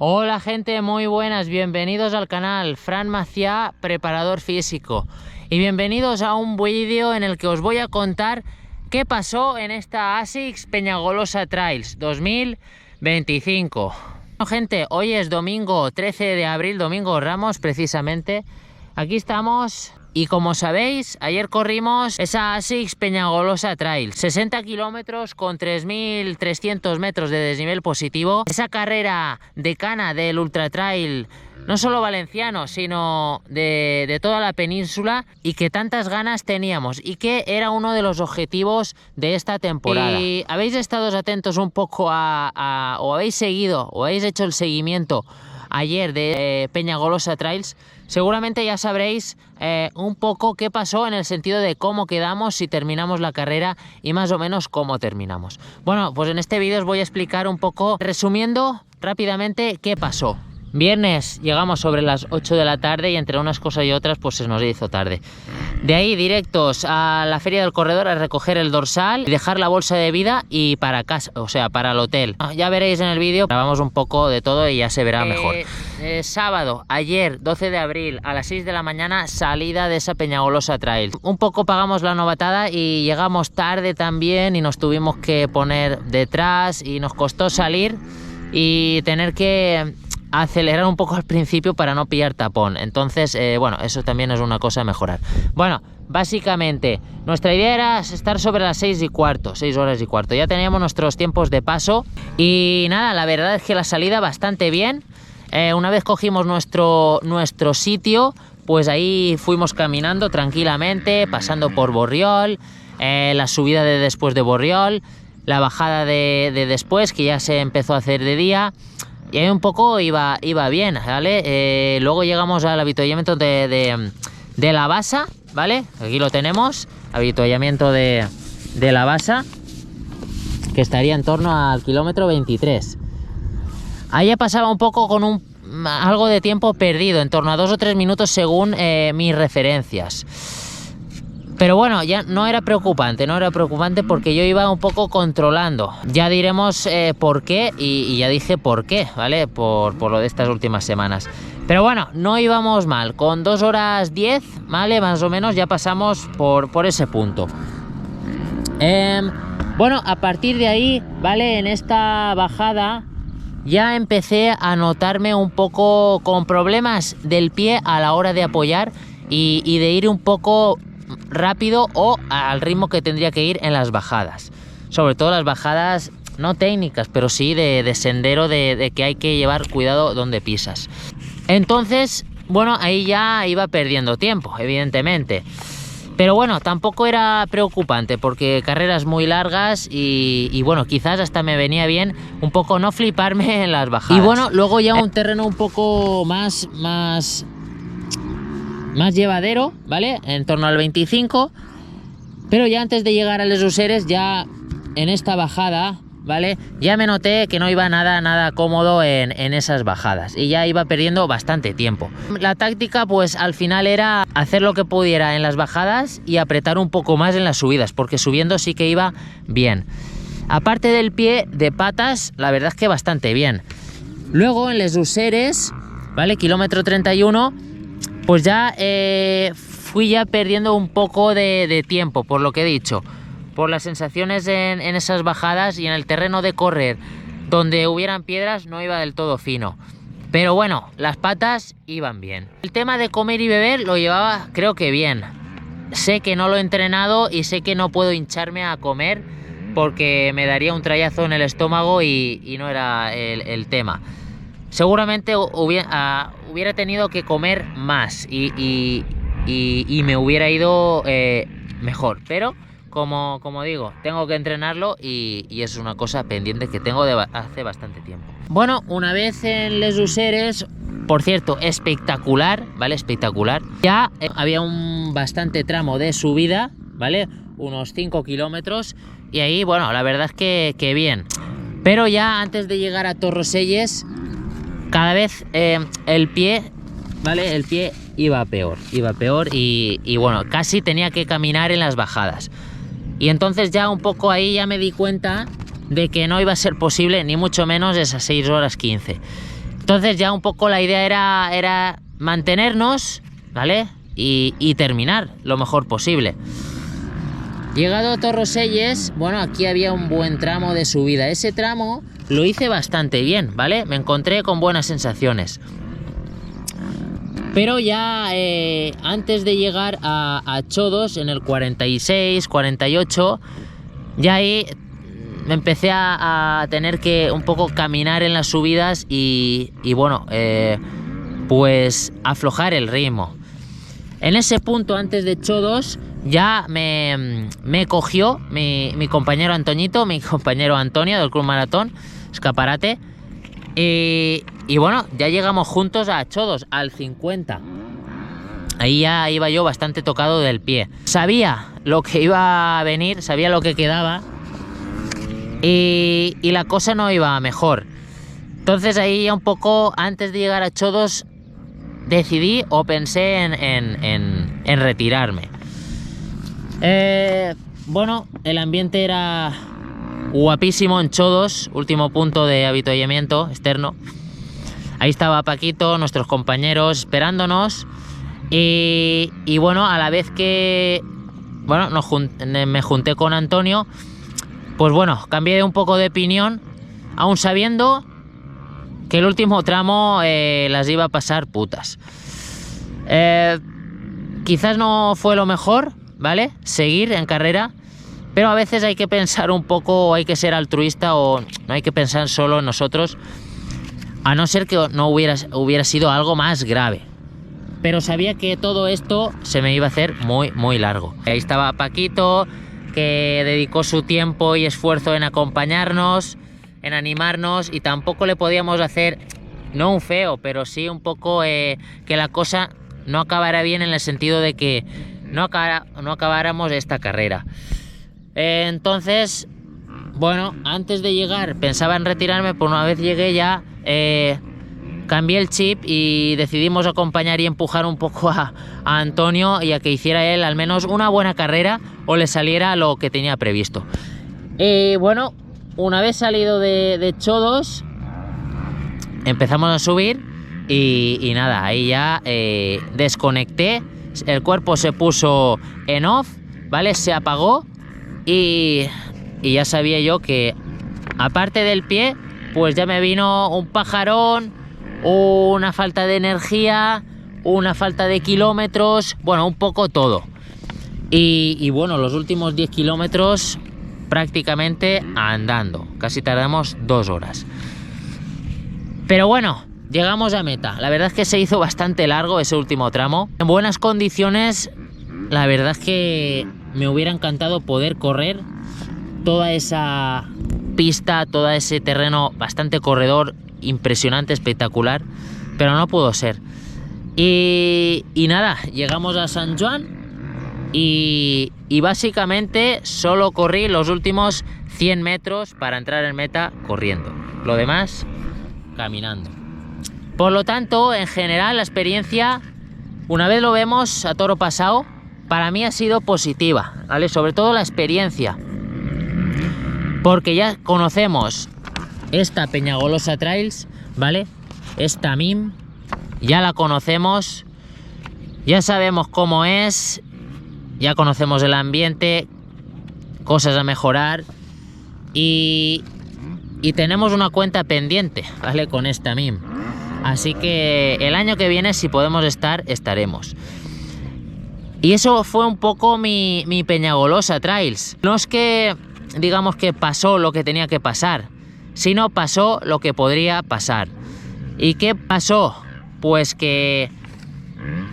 Hola gente, muy buenas, bienvenidos al canal Fran Macià, preparador físico, y bienvenidos a un vídeo en el que os voy a contar qué pasó en esta ASICS Peñagolosa Trails 2025. Bueno, gente, hoy es domingo 13 de abril, domingo Ramos precisamente. Aquí estamos y como sabéis, ayer corrimos esa ASICS Peñagolosa Trail, 60 kilómetros con 3.300 metros de desnivel positivo. Esa carrera decana del Ultra Trail, no solo valenciano, sino de toda la península, y que tantas ganas teníamos y que era uno de los objetivos de esta temporada. Y habéis estado atentos un poco o habéis seguido o habéis hecho el seguimiento ayer de Peñagolosa Trails, seguramente ya sabréis un poco qué pasó en el sentido de cómo quedamos, si terminamos la carrera y más o menos cómo terminamos. Bueno, pues en este vídeo os voy a explicar un poco, resumiendo rápidamente, qué pasó. Viernes llegamos sobre las 8 de la tarde y entre unas cosas y otras pues se nos hizo tarde. De ahí directos a la Feria del Corredor a recoger el dorsal, dejar la bolsa de vida y para casa, o sea, para el hotel. Ya veréis en el vídeo, grabamos un poco de todo y ya se verá mejor. Sábado, ayer 12 de abril a las 6 de la mañana, salida de esa Peñagolosa Trail. Un poco pagamos la novatada y llegamos tarde también y nos tuvimos que poner detrás y nos costó salir y tener que acelerar un poco al principio para no pillar tapón. Entonces, bueno, eso también es una cosa a mejorar. Bueno, básicamente nuestra idea era estar sobre las 6 horas y cuarto. Ya teníamos nuestros tiempos de paso y nada, la verdad es que la salida bastante bien. Una vez cogimos nuestro sitio, pues ahí fuimos caminando tranquilamente, pasando por Borriol, la subida de después de Borriol, la bajada de después, que ya se empezó a hacer de día. Y ahí un poco iba bien, ¿vale? Luego llegamos al avituallamiento de la Basa, ¿vale? Aquí lo tenemos, avituallamiento de la Basa, que estaría en torno al kilómetro 23. Ahí ya pasaba un poco con algo de tiempo perdido, en torno a 2 o 3 minutos según mis referencias. Pero bueno, ya no era preocupante porque yo iba un poco controlando. Ya diremos por qué, y ya dije por qué, ¿vale? Por lo de estas últimas semanas. Pero bueno, no íbamos mal. Con 2 horas 10, ¿vale? Más o menos ya pasamos por ese punto. Bueno, a partir de ahí, ¿vale? En esta bajada ya empecé a notarme un poco con problemas del pie a la hora de apoyar y de ir un poco rápido o al ritmo que tendría que ir en las bajadas, sobre todo las bajadas no técnicas, pero sí de sendero, de que hay que llevar cuidado donde pisas. Entonces, bueno, ahí ya iba perdiendo tiempo, evidentemente, pero bueno, tampoco era preocupante porque carreras muy largas y bueno, quizás hasta me venía bien un poco no fliparme en las bajadas. Y bueno, luego ya un terreno un poco más llevadero, ¿vale? En torno al 25, pero ya antes de llegar a Les Useres, ya en esta bajada, ¿vale? Ya me noté que no iba nada cómodo en esas bajadas y ya iba perdiendo bastante tiempo. La táctica pues al final era hacer lo que pudiera en las bajadas y apretar un poco más en las subidas, porque subiendo sí que iba bien. Aparte del pie, de patas, la verdad es que bastante bien. Luego en Les Useres, ¿vale? Kilómetro 31, pues ya fui ya perdiendo un poco de tiempo, por lo que he dicho, por las sensaciones en esas bajadas, y en el terreno de correr donde hubieran piedras no iba del todo fino. Pero bueno, las patas iban bien. El tema de comer y beber lo llevaba creo que bien. Sé que no lo he entrenado y sé que no puedo hincharme a comer porque me daría un trayazo en el estómago y no era el tema. Seguramente hubiera tenido que comer más y me hubiera ido mejor, pero como digo, tengo que entrenarlo y es una cosa pendiente que tengo hace bastante tiempo. Bueno, una vez en Les Useres, por cierto, espectacular, ¿vale? Espectacular. Ya había un bastante tramo de subida, ¿vale? Unos 5 kilómetros y ahí, bueno, la verdad es que bien. Pero ya antes de llegar a Torroselles, cada vez el pie, ¿vale? El pie iba peor y bueno, casi tenía que caminar en las bajadas. Y entonces ya un poco ahí ya me di cuenta de que no iba a ser posible, ni mucho menos esas 6 horas 15. Entonces ya un poco la idea era mantenernos, ¿vale? Y terminar lo mejor posible. Llegado a Torroselles, bueno, aquí había un buen tramo de subida. Ese tramo lo hice bastante bien, ¿vale? Me encontré con buenas sensaciones. Pero ya antes de llegar a Chodos, en el 46, 48, ya ahí me empecé a tener que un poco caminar en las subidas y bueno, pues aflojar el ritmo. En ese punto, antes de Chodos, ya me cogió mi compañero Antoñito, mi compañero Antonio del Club Maratón Escaparate. Y bueno, ya llegamos juntos a Chodos, al 50. Ahí ya iba yo bastante tocado del pie. Sabía lo que iba a venir, sabía lo que quedaba. Y la cosa no iba mejor. Entonces ahí ya un poco, antes de llegar a Chodos, decidí o pensé en retirarme. Bueno, el ambiente era guapísimo en Chodos, último punto de avituallamiento externo. Ahí estaba Paquito, nuestros compañeros, esperándonos. Y bueno, a la vez que bueno, me junté con Antonio, pues bueno, cambié un poco de opinión, aún sabiendo que el último tramo las iba a pasar putas. Quizás no fue lo mejor, ¿vale? Seguir en carrera, pero a veces hay que pensar un poco, o hay que ser altruista, o no hay que pensar solo en nosotros, a no ser que no hubiera sido algo más grave. Pero sabía que todo esto se me iba a hacer muy, muy largo. Ahí estaba Paquito, que dedicó su tiempo y esfuerzo en acompañarnos, en animarnos, y tampoco le podíamos hacer, no un feo, pero sí un poco que la cosa no acabara bien, en el sentido de que no acabáramos esta carrera. Entonces, bueno, antes de llegar pensaba en retirarme, pero una vez llegué ya cambié el chip y decidimos acompañar y empujar un poco a Antonio, y a que hiciera él al menos una buena carrera o le saliera lo que tenía previsto. Bueno, una vez salido de Chodos, empezamos a subir y nada, ahí ya desconecté, el cuerpo se puso en off, ¿vale? Se apagó y ya sabía yo que, aparte del pie, pues ya me vino un pajarón, una falta de energía, una falta de kilómetros, bueno, un poco todo. Y bueno, los últimos 10 kilómetros prácticamente andando, casi tardamos 2 horas. Pero bueno, llegamos a meta. La verdad es que se hizo bastante largo ese último tramo. En buenas condiciones, la verdad es que me hubiera encantado poder correr toda esa pista, todo ese terreno bastante corredor, impresionante, espectacular, pero no pudo ser. Y nada, llegamos a San Joan y básicamente solo corrí los últimos 100 metros para entrar en meta corriendo, lo demás caminando. Por lo tanto, en general, la experiencia, una vez lo vemos a toro pasado, para mí ha sido positiva, ¿vale? Sobre todo la experiencia, porque ya conocemos esta Peñagolosa Trails, ¿vale? Esta MIM, ya la conocemos, ya sabemos cómo es, ya conocemos el ambiente, cosas a mejorar, y tenemos una cuenta pendiente, ¿vale? Con esta MIM. Así que el año que viene, si podemos estar, estaremos. Y eso fue un poco mi Peñagolosa Trails. No es que digamos que pasó lo que tenía que pasar, sino pasó lo que podría pasar. ¿Y qué pasó? Pues que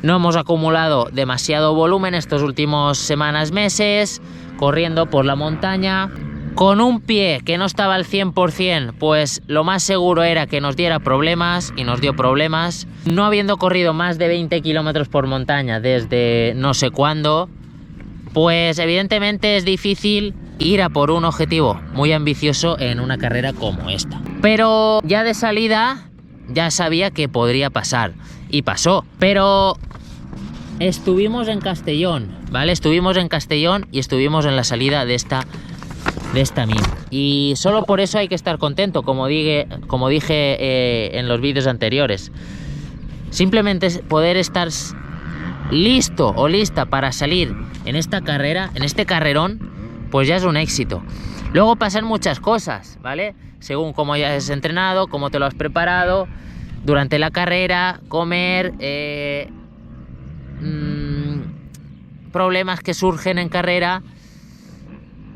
no hemos acumulado demasiado volumen estos últimos semanas, meses, corriendo por la montaña. Con un pie que no estaba al 100%, pues lo más seguro era que nos diera problemas, y nos dio problemas. No habiendo corrido más de 20 kilómetros por montaña desde no sé cuándo, pues evidentemente es difícil ir a por un objetivo muy ambicioso en una carrera como esta. Pero ya de salida ya sabía que podría pasar, y pasó. Pero estuvimos en Castellón, ¿vale? Estuvimos en Castellón y estuvimos en la salida de esta esta MIM. Y solo por eso hay que estar contento, como dije en los vídeos anteriores. Simplemente poder estar listo o lista para salir en esta carrera, en este carrerón, pues ya es un éxito. Luego pasan muchas cosas, ¿vale? Según cómo hayas entrenado, cómo te lo has preparado durante la carrera, comer, problemas que surgen en carrera,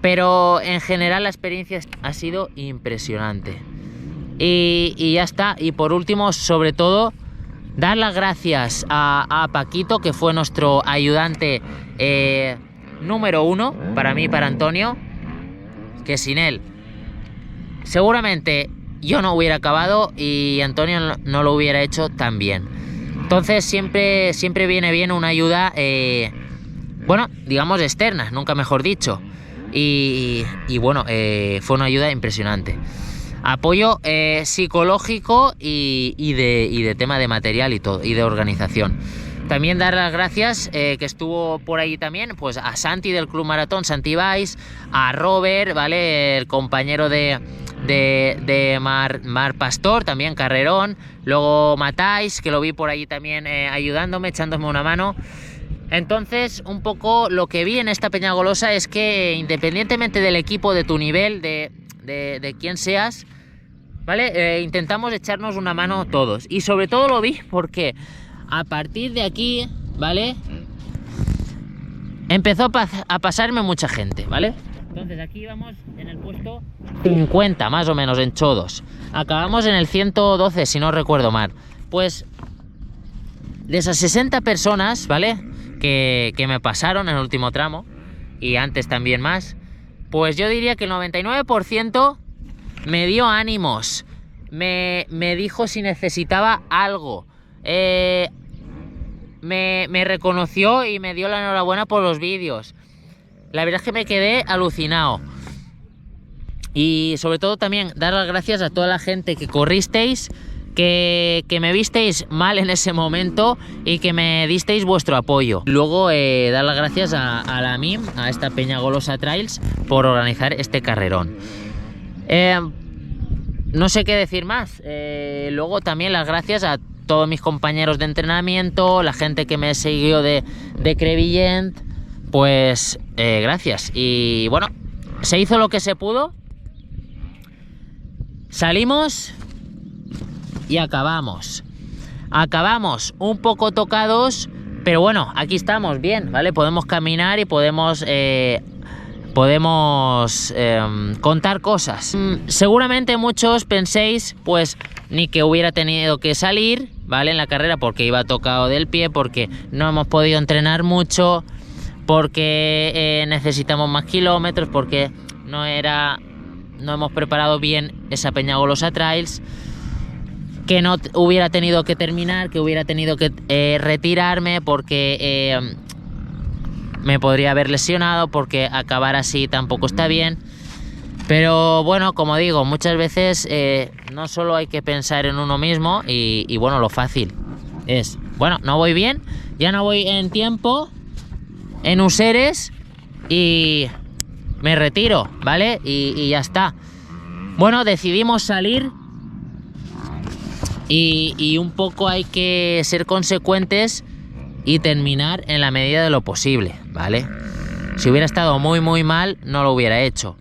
pero en general la experiencia ha sido impresionante. Y ya está. Y por último, sobre todo, dar las gracias a Paquito, que fue nuestro ayudante número 1 para mí y para Antonio, que sin él seguramente yo no hubiera acabado y Antonio no lo hubiera hecho tan bien. Entonces siempre viene bien una ayuda, bueno, digamos externa, nunca mejor dicho. Y bueno, fue una ayuda impresionante. Apoyo psicológico y de tema de material y todo, y de organización. También dar las gracias, que estuvo por ahí también, pues a Santi del Club Maratón, Santi Valls, a Robert, ¿vale? El compañero de Mar Pastor, también carrerón. Luego Matáis, que lo vi por ahí también ayudándome, echándome una mano. Entonces, un poco lo que vi en esta Peñagolosa es que independientemente del equipo, de tu nivel, de quién seas, ¿vale? Intentamos echarnos una mano todos. Y sobre todo lo vi porque a partir de aquí, ¿vale? Empezó a pasarme mucha gente, ¿vale? Entonces aquí vamos en el puesto 50, más o menos, en Chodos. Acabamos en el 112, si no recuerdo mal. Pues de esas 60 personas, ¿vale? Que me pasaron en el último tramo, y antes también más, pues yo diría que el 99% me dio ánimos, me dijo si necesitaba algo, me reconoció y me dio la enhorabuena por los vídeos. La verdad es que me quedé alucinado. Y sobre todo también dar las gracias a toda la gente que corristeis, que me visteis mal en ese momento y que me disteis vuestro apoyo. Luego dar las gracias a la MIM, a esta Peñagolosa Trails, por organizar este carrerón. No sé qué decir más. Luego también las gracias a todos mis compañeros de entrenamiento, la gente que me siguió de Crevillent, pues gracias. Y bueno, se hizo lo que se pudo. Salimos y acabamos un poco tocados, pero bueno, aquí estamos bien, ¿vale? Podemos caminar y podemos contar cosas. Seguramente muchos penséis, pues, ni que hubiera tenido que salir, ¿vale? En la carrera porque iba tocado del pie, porque no hemos podido entrenar mucho, porque necesitamos más kilómetros, porque no hemos preparado bien esa Peñagolosa Trails, que no hubiera tenido que terminar, que hubiera tenido que retirarme porque me podría haber lesionado, porque acabar así tampoco está bien. Pero bueno, como digo, muchas veces no solo hay que pensar en uno mismo y bueno, lo fácil es, bueno, no voy bien, ya no voy en tiempo, en useres, y me retiro, ¿vale? Y ya está. Bueno, decidimos salir y un poco hay que ser consecuentes y terminar en la medida de lo posible, ¿vale? Si hubiera estado muy mal, no lo hubiera hecho.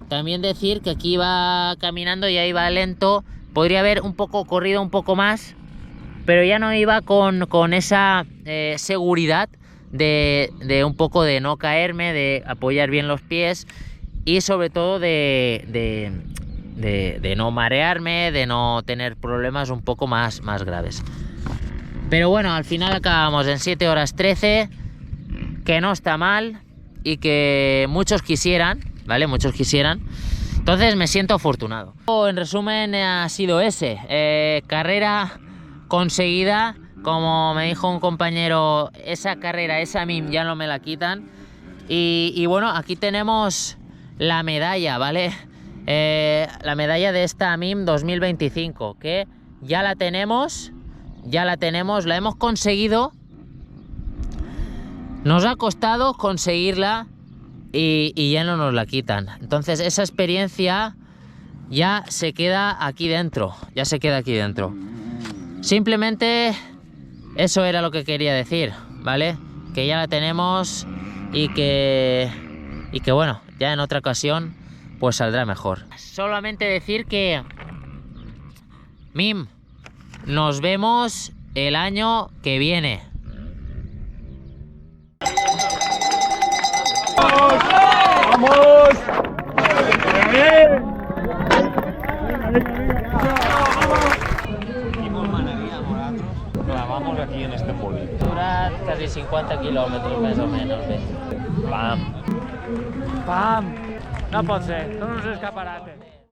También decir que aquí iba caminando, ya iba lento, podría haber un poco corrido un poco más, pero ya no iba con esa seguridad de un poco de no caerme, de apoyar bien los pies y sobre todo de no marearme, de no tener problemas un poco más graves. Pero bueno, al final acabamos en 7 horas 13, que no está mal y que muchos quisieran, ¿vale? Muchos quisieran. Entonces me siento afortunado. En resumen, ha sido ese. Carrera conseguida. Como me dijo un compañero, esa carrera, esa MIM ya no me la quitan. Y bueno, aquí tenemos la medalla, ¿vale? La medalla de esta MIM 2025, que ya la tenemos, la hemos conseguido. Nos ha costado conseguirla, y ya no nos la quitan. Entonces esa experiencia ya se queda aquí dentro, Simplemente eso era lo que quería decir, ¿vale? Que ya la tenemos y que bueno, ya en otra ocasión pues saldrá mejor. Solamente decir que Mim, nos vemos el año que viene. ¡Vamos! Clavamos aquí en este pueblo. Dura casi 50 kilómetros más o menos. Pam! Pam! No pot ser, són uns escaparates.